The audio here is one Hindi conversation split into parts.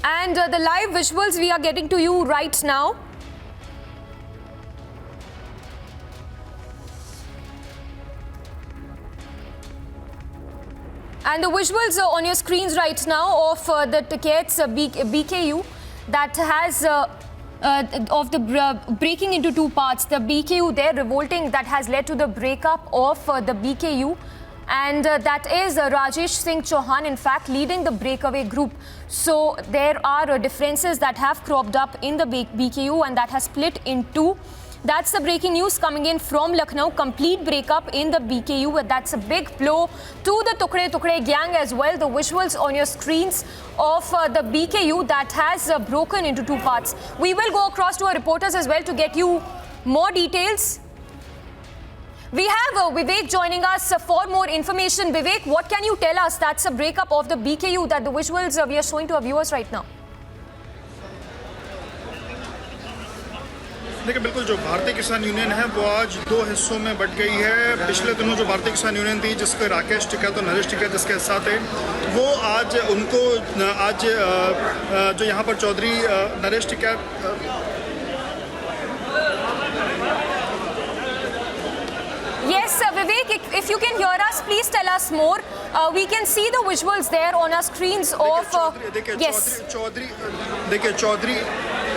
And the live visuals we are getting to you right now. And the visuals on your screens right now of the tickets BKU that has of the breaking into two parts. The BKU there revolting that has led to the breakup of the BKU. And that is Rajesh Singh Chauhan, in fact, leading the breakaway group. So there are differences that have cropped up in the BKU and that has split in two. That's the breaking news coming in from Lucknow. Complete breakup in the BKU. That's a big blow to the Tukde Tukde gang as well. The visuals on your screens of the BKU that has broken into two parts. We will go across to our reporters as well to get you more details. We have Vivek joining us for more information. Vivek, what can you tell us? That's a breakup of the BKU that the visuals we are showing to our viewers right now. देखिए बिल्कुल जो भारतीय किसान यूनियन है वो आज दो हिस्सों में बट गई है। पिछले दिनों जो भारतीय किसान यूनियन थी जिसके राकेश टिकैत और नरेश टिकैत जिसके हिस्सा थे वो आज उनको आज जो यहाँ पर Chaudhary Naresh Tikait Yes, Vivek, if you can hear us, please tell us more. We can see the visuals there on our screens of... yes.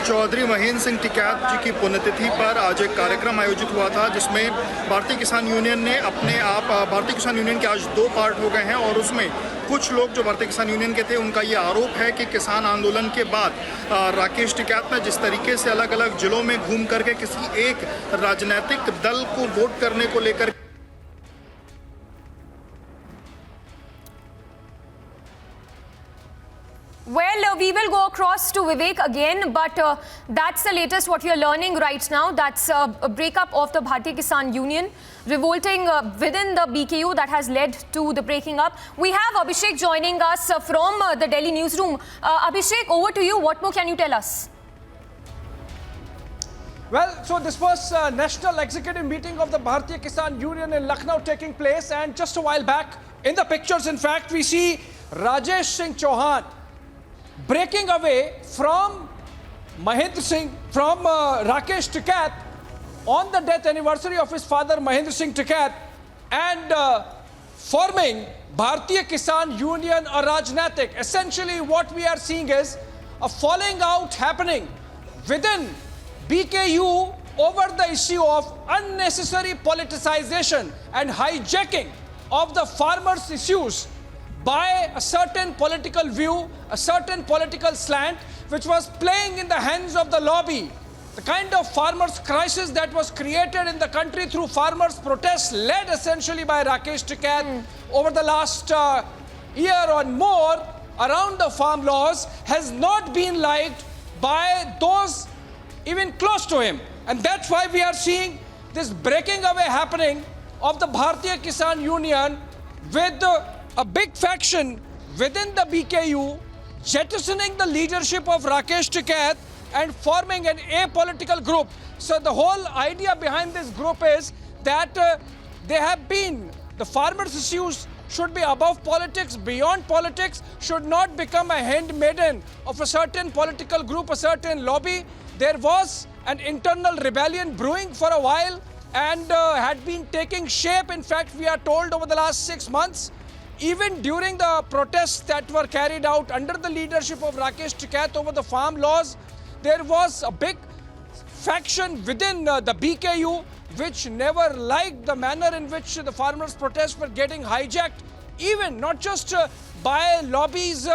Chaudhary Mahendra Singh Tikait जी की पुण्यतिथि पर आज एक कार्यक्रम आयोजित हुआ था जिसमें भारतीय किसान यूनियन ने अपने आप भारतीय किसान यूनियन के आज दो पार्ट हो गए हैं और उसमें कुछ लोग जो भारतीय किसान यूनियन के थे उनका ये आरोप है कि किसान आंदोलन के बाद राकेश टिकैत ने जिस तरीके से अलग अलग जिलों में घूम करके किसी एक राजनीतिक दल को वोट करने को लेकर Well, we will go across to Vivek again, but that's the latest what you're learning right now. That's a breakup of the Bharatiya Kisan Union, revolting within the BKU that has led to the breaking up. We have Abhishek joining us from the Delhi newsroom. Abhishek, over to you. What more can you tell us? Well, so this was National Executive Meeting of the Bharatiya Kisan Union in Lucknow taking place, and just a while back, in the pictures, in fact, we see Rajesh Singh Chauhan breaking away from Mahendra Singh, from Rakesh Tikat on the death anniversary of his father Mahendra Singh Tikat, and forming Bharatiya Kisan Union or Rajnatik. Essentially what we are seeing is a falling out happening within BKU over the issue of unnecessary politicization and hijacking of the farmers' issues by a certain political view, a certain political slant, which was playing in the hands of the lobby. The kind of farmers' crisis that was created in the country through farmers' protests, led essentially by Rakesh Tikat over the last year or more around the farm laws, has not been liked by those even close to him. And that's why we are seeing this breaking away happening of the Bharatiya Kisan Union with a big faction within the BKU jettisoning the leadership of Rakesh Tikat and forming an apolitical group. So the whole idea behind this group is that they have been, the farmers' issues should be above politics, beyond politics, should not become a handmaiden of a certain political group, a certain lobby. There was an internal rebellion brewing for a while and had been taking shape. In fact, we are told over the last 6 months, even during the protests that were carried out under the leadership of Rakesh Tikat over the farm laws, there was a big faction within the BKU which never liked the manner in which the farmers' protests were getting hijacked, even not just by lobbies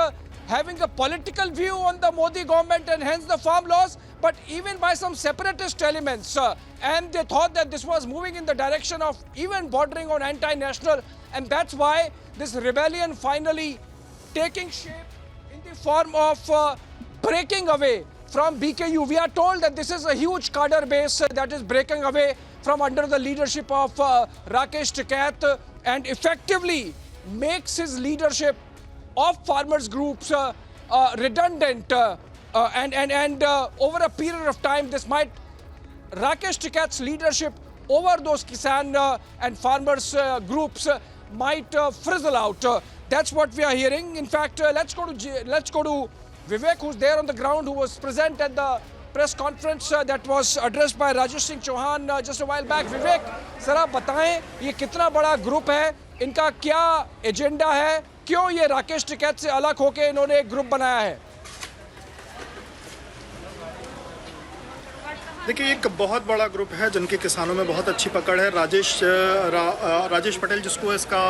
having a political view on the Modi government and hence the farm laws, but even by some separatist elements. And they thought that this was moving in the direction of even bordering on anti-national, and that's why this rebellion finally taking shape in the form of breaking away from BKU. We are told that this is a huge cadre base that is breaking away from under the leadership of Rakesh Tikat and effectively makes his leadership of farmers groups redundant and over a period of time this might Rakesh Tikat's leadership over those Kisan and farmers groups might frizzle out. That's what we are hearing. In fact, let's go to Vivek, who's there on the ground, who was present at the press conference that was addressed by Rajesh Singh Chauhan just a while back. Vivek, sir आप बताएं ये कितना बड़ा ग्रुप है, इनका क्या एजेंडा है, क्यों ये राकेश टिकैत से अलग होकर इन्होंने एक ग्रुप बनाया है? देखिए, एक बहुत बड़ा ग्रुप है जिनके किसानों में बहुत अच्छी पकड़ है। राजेश पटेल, जिसको इसका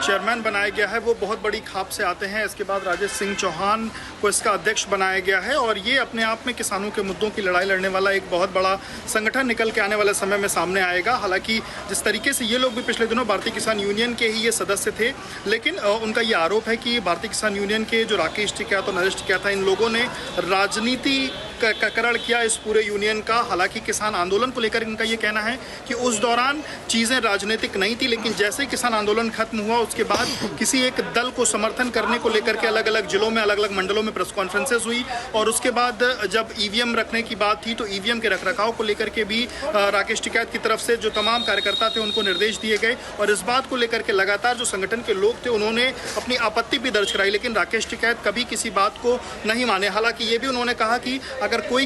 चेयरमैन बनाया गया है, वो बहुत बड़ी खाप से आते हैं। इसके बाद राजेश सिंह चौहान को इसका अध्यक्ष बनाया गया है और ये अपने आप में किसानों के मुद्दों की लड़ाई लड़ने वाला एक बहुत बड़ा संगठन निकल के आने वाले समय में सामने आएगा। हालांकि जिस तरीके से ये लोग भी पिछले दिनों भारतीय किसान यूनियन के ही ये सदस्य थे, लेकिन उनका ये आरोप है कि भारतीय किसान यूनियन के जो राकेश टिकैत और नरेश टिकैत था, इन लोगों ने राजनीति का करण किया इस पूरे यूनियन का। हालांकि किसान आंदोलन को लेकर इनका ये कहना है कि उस दौरान चीज़ें राजनीतिक नहीं थी, लेकिन जैसे ही किसान आंदोलन खत्म हुआ उसके बाद किसी एक दल को समर्थन करने को लेकर के अलग अलग जिलों में, अलग अलग मंडलों में प्रेस कॉन्फ्रेंसेस हुई और उसके बाद जब ईवीएम रखने की बात थी तो ईवीएम के रखरखाव को लेकर के भी राकेश टिकैत की तरफ से जो तमाम कार्यकर्ता थे उनको निर्देश दिए गए और इस बात को लेकर के लगातार जो संगठन के लोग थे उन्होंने अपनी आपत्ति भी दर्ज कराई, लेकिन राकेश टिकैत कभी किसी बात को नहीं माने। हालांकि ये भी उन्होंने कहा कि अगर कोई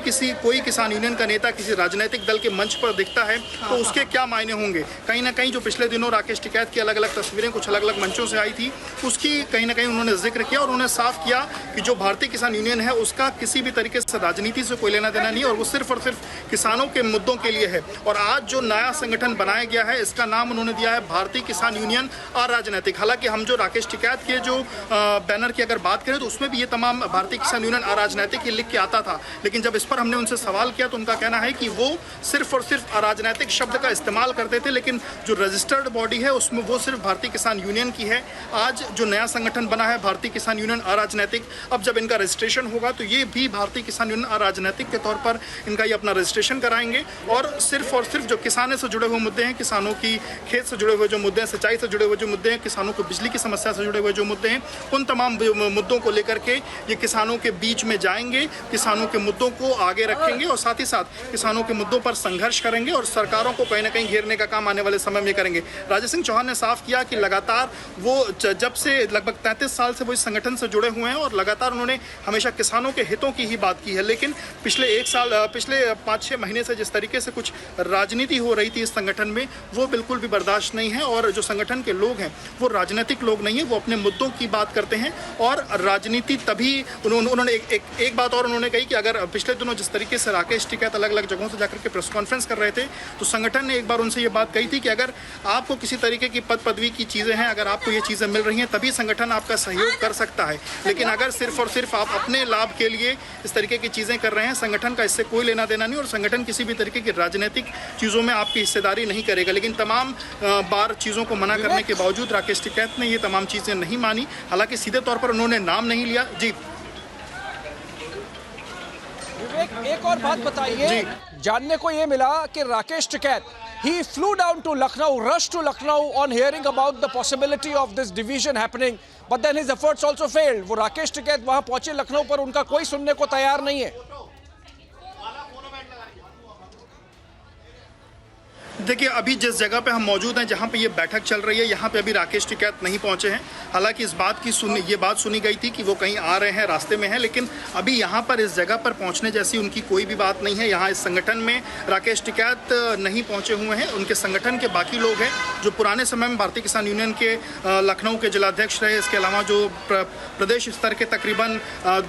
किसान यूनियन का नेता किसी राजनीतिक दल के मंच पर दिखता है तो उसके क्या मायने होंगे। कहीं ना कहीं जो पिछले दिनों राकेश टिकैत की अलग अलग तस्वीरें कुछ अलग अलग मंचों से आई थी, उसकी कहीं ना कहीं उन्होंने जिक्र किया और उन्होंने साफ किया कि जो भारतीय किसान यूनियन है उसका किसी भी तरीके से राजनीति से कोई लेना देना नहीं और वो सिर्फ और सिर्फ किसानों के मुद्दों के लिए है। और आज जो नया संगठन बनाया गया है इसका नाम उन्होंने दिया है भारतीय किसान यूनियन अराजनैतिक। हालांकि हम जो राकेश टिकैत के जो बैनर की अगर बात करें तो उसमें भी ये तमाम भारतीय किसान यूनियन अराजनैतिक ही लिख के आता था, लेकिन जब इस पर हमने उनसे सवाल किया तो उनका कहना है कि वो सिर्फ और सिर्फ अराजनैतिक शब्द का इस्तेमाल करते थे, लेकिन जो रजिस्टर्ड बॉडी है उसमें वो सिर्फ भारतीय किसान यूनियन की है। आज जो नया संगठन बना है भारतीय किसान यूनियन अराजनैतिक, अब जब इनका रजिस्ट्रेशन होगा तो ये भी भारतीय किसान यूनियन अराजनैतिक के तौर पर इनका ये अपना रजिस्ट्रेशन कराएंगे और सिर्फ जो किसानों से जुड़े हुए मुद्दे हैं, किसानों की खेत से जुड़े हुए जो मुद्दे हैं, सिंचाई से जुड़े हुए जो मुद्दे हैं, किसानों को बिजली की समस्या से जुड़े हुए जो मुद्दे हैं, उन तमाम मुद्दों को लेकर के ये किसानों के बीच में जाएंगे, किसानों के मुद्दों को आगे रखेंगे और साथ ही साथ किसानों के मुद्दों पर संघर्ष करेंगे और सरकारों को कहीं ना कहीं घेरने का काम आने वाले समय में करेंगे। राजेश सिंह चौहान ने साफ किया कि लगातार वो जब से लगभग 33 साल से वो इस संगठन से जुड़े हुए हैं और लगातार उन्होंने हमेशा किसानों के हितों की ही बात की है, लेकिन पिछले 5-6 महीने से जिस तरीके से कुछ राजनीति हो रही थी इस संगठन में, वो बिल्कुल भी बर्दाश्त नहीं है और जो संगठन के लोग हैं वो राजनीतिक लोग नहीं है, वो अपने मुद्दों की बात करते हैं और राजनीति तभी उन्होंने एक बात और उन्होंने कही कि अगर पिछले दिनों जिस तरीके से राकेश टिकैत अलग अलग जगहों से जाकर के प्रेस कॉन्फ्रेंस कर रहे थे तो संगठन ने एक बार उनसे ये बात कही थी कि अगर आपको किसी तरीके की पद पदवी की चीज़ें हैं, अगर आपको ये चीज़ें मिल रही हैं तभी संगठन आपका सहयोग कर सकता है, लेकिन अगर सिर्फ और सिर्फ आप अपने लाभ के लिए इस तरीके की चीज़ें कर रहे हैं, संगठन का इससे कोई लेना देना नहीं और संगठन किसी भी तरीके की राजनीतिक चीज़ों में आपकी हिस्सेदारी नहीं करेगा। लेकिन तमाम बार चीज़ों को मना करने के बावजूद राकेश टिकैत ने ये तमाम चीज़ें नहीं मानी। हालांकि सीधे तौर पर उन्होंने नाम नहीं लिया। जी एक और बात बताइए, जानने को ये मिला कि Rakesh Tikait he flew down to Lucknow, rushed to Lucknow on hearing about the possibility of this division happening, but then his efforts also failed. वो राकेश टिकैत वहां पहुंचे लखनऊ पर उनका कोई सुनने को तैयार नहीं है। देखिए, अभी जिस जगह पे हम मौजूद हैं, जहाँ पे ये बैठक चल रही है, यहाँ पे अभी राकेश टिकैत नहीं पहुँचे हैं। हालांकि इस बात की ये बात सुनी गई थी कि वो कहीं आ रहे हैं, रास्ते में हैं, लेकिन अभी यहाँ पर इस जगह पर पहुँचने जैसी उनकी कोई भी बात नहीं है। यहाँ इस संगठन में राकेश टिकैत नहीं पहुँचे हुए हैं। उनके संगठन के बाकी लोग हैं जो पुराने समय में भारतीय किसान यूनियन के लखनऊ के जिलाध्यक्ष रहे। इसके अलावा जो प्रदेश स्तर के तकरीबन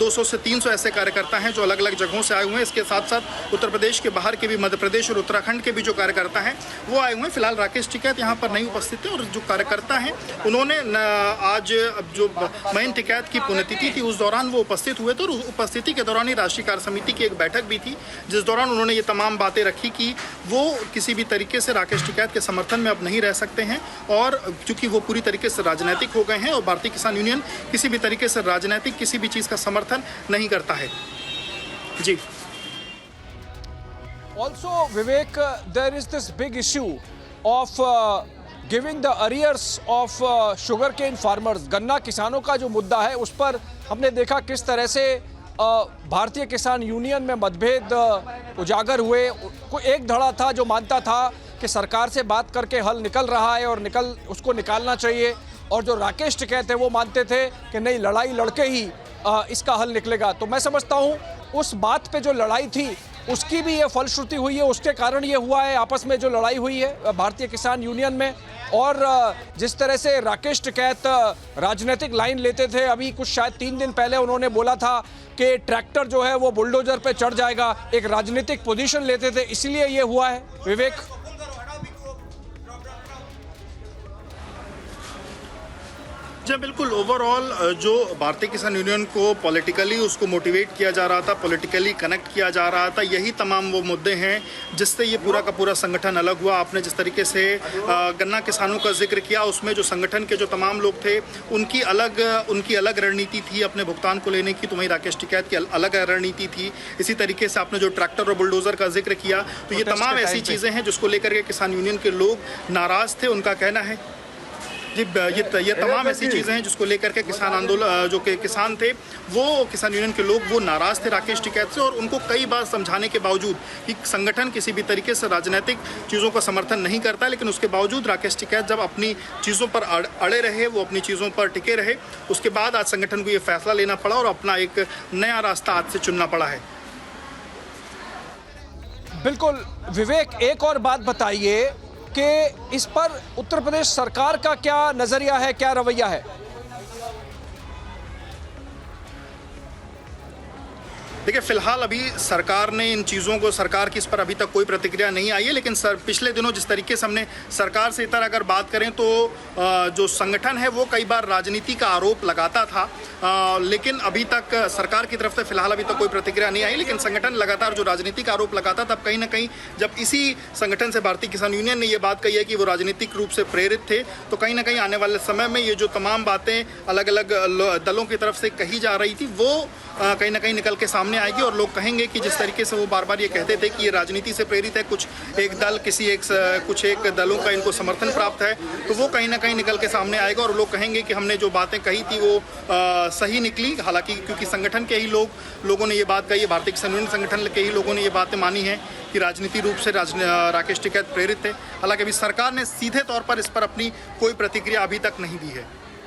200 से 300 ऐसे कार्यकर्ता हैं जो अलग अलग जगहों से आए हुए हैं। इसके साथ साथ उत्तर प्रदेश के बाहर के भी, मध्य प्रदेश और उत्तराखंड के भी जो कार्यकर्ता हैं वो आए हुए हैं। फिलहाल राकेश टिकैत यहाँ पर नहीं उपस्थित थे और जो कार्यकर्ता हैं उन्होंने आज जो महेंद्र टिकैत की पुण्यतिथि थी उस दौरान वो उपस्थित हुए थे और उपस्थिति के दौरान ही राष्ट्रीय कार्य समिति की एक बैठक भी थी जिस दौरान उन्होंने ये तमाम बातें रखी कि वो किसी भी तरीके से राकेश टिकैत के समर्थन में अब नहीं रह सकते हैं और क्योंकि वो पूरी तरीके से राजनीतिक हो गए हैं और भारतीय किसान यूनियन किसी भी तरीके से राजनीतिक किसी भी चीज़ का समर्थन नहीं करता है। जी Also, Vivek, there is this big issue of giving the arrears of sugarcane farmers. गन्ना किसानों का जो मुद्दा है उस पर हमने देखा किस तरह से भारतीय किसान यूनियन में मतभेद उजागर हुए। एक धड़ा था जो मानता था कि सरकार से बात करके हल निकल रहा है और उसको निकालना चाहिए, और जो राकेश टिकैत है वो मानते थे कि नहीं, लड़ाई लड़के ही इसका हल निकलेगा। तो मैं समझता हूँ उस बात पे जो लड़ाई थी उसकी भी ये फलश्रुति हुई है, उसके कारण ये हुआ है आपस में जो लड़ाई हुई है भारतीय किसान यूनियन में। और जिस तरह से राकेश टिकैत राजनीतिक लाइन लेते थे, अभी कुछ शायद 3 दिन पहले उन्होंने बोला था कि ट्रैक्टर जो है वो बुलडोजर पे चढ़ जाएगा, एक राजनीतिक पोजीशन लेते थे, इसलिए ये हुआ है। विवेक, जी बिल्कुल, ओवरऑल जो भारतीय किसान यूनियन को पॉलिटिकली उसको मोटिवेट किया जा रहा था, पॉलिटिकली कनेक्ट किया जा रहा था, यही तमाम वो मुद्दे हैं जिससे ये पूरा का पूरा संगठन अलग हुआ। आपने जिस तरीके से गन्ना किसानों का जिक्र किया, उसमें जो संगठन के जो तमाम लोग थे उनकी अलग रणनीति थी अपने भुगतान को लेने की, तो वहीं राकेश टिकैत की अलग रणनीति थी। इसी तरीके से आपने जो ट्रैक्टर और बुलडोजर का जिक्र किया, तो ये तमाम ऐसी चीज़ें हैं जिसको लेकर के किसान यूनियन के लोग नाराज़ थे। उनका कहना है जी ये तमाम ऐसी चीज़ें हैं जिसको लेकर के किसान आंदोलन जो कि किसान थे, वो किसान यूनियन के लोग वो नाराज़ थे राकेश टिकैत से। और उनको कई बार समझाने के बावजूद कि संगठन किसी भी तरीके से राजनीतिक चीज़ों का समर्थन नहीं करता, लेकिन उसके बावजूद राकेश टिकैत जब अपनी चीज़ों पर अड़े रहे, वो अपनी चीज़ों पर टिके रहे, उसके बाद आज संगठन को ये फैसला लेना पड़ा और अपना एक नया रास्ता आज से चुनना पड़ा है। बिल्कुल विवेक, एक और बात बताइए कि इस पर उत्तर प्रदेश सरकार का क्या नजरिया है, क्या रवैया है? देखिए, फिलहाल अभी सरकार ने इन चीज़ों को, सरकार की इस पर अभी तक कोई प्रतिक्रिया नहीं आई है, लेकिन पिछले दिनों जिस तरीके से हमने सरकार से इतर अगर बात करें तो जो संगठन है वो कई बार राजनीति का आरोप लगाता था, लेकिन अभी तक सरकार की तरफ से फिलहाल अभी तक कोई प्रतिक्रिया नहीं आई। लेकिन संगठन लगातार जो राजनीतिक आरोप लगाता, तब कहीं ना कहीं जब इसी संगठन से भारतीय किसान यूनियन ने ये बात कही है कि वो राजनीतिक रूप से प्रेरित थे, तो कहीं ना कहीं आने वाले समय में ये जो तमाम बातें अलग अलग दलों की तरफ से कही जा रही थी, वो कहीं ना कहीं निकल के सामने आएगी और लोग कहेंगे कि जिस तरीके से वो बार बार ये कहते थे कि ये राजनीति से प्रेरित है, कुछ एक दलों का इनको समर्थन प्राप्त है, तो वो कहीं ना कहीं निकल के सामने आएगा और लोग कहेंगे कि हमने जो बातें कही थी वो सही निकली। हालांकि क्योंकि संगठन के ही लोगों ने ये बात कही है, भारतीय किसान यूनियन संगठन के ही लोगों ने ये बातें मानी हैं कि राजनीति रूप से राकेश टिकैत प्रेरित थे। हालांकि अभी सरकार ने सीधे तौर पर इस पर अपनी कोई प्रतिक्रिया अभी तक नहीं दी है।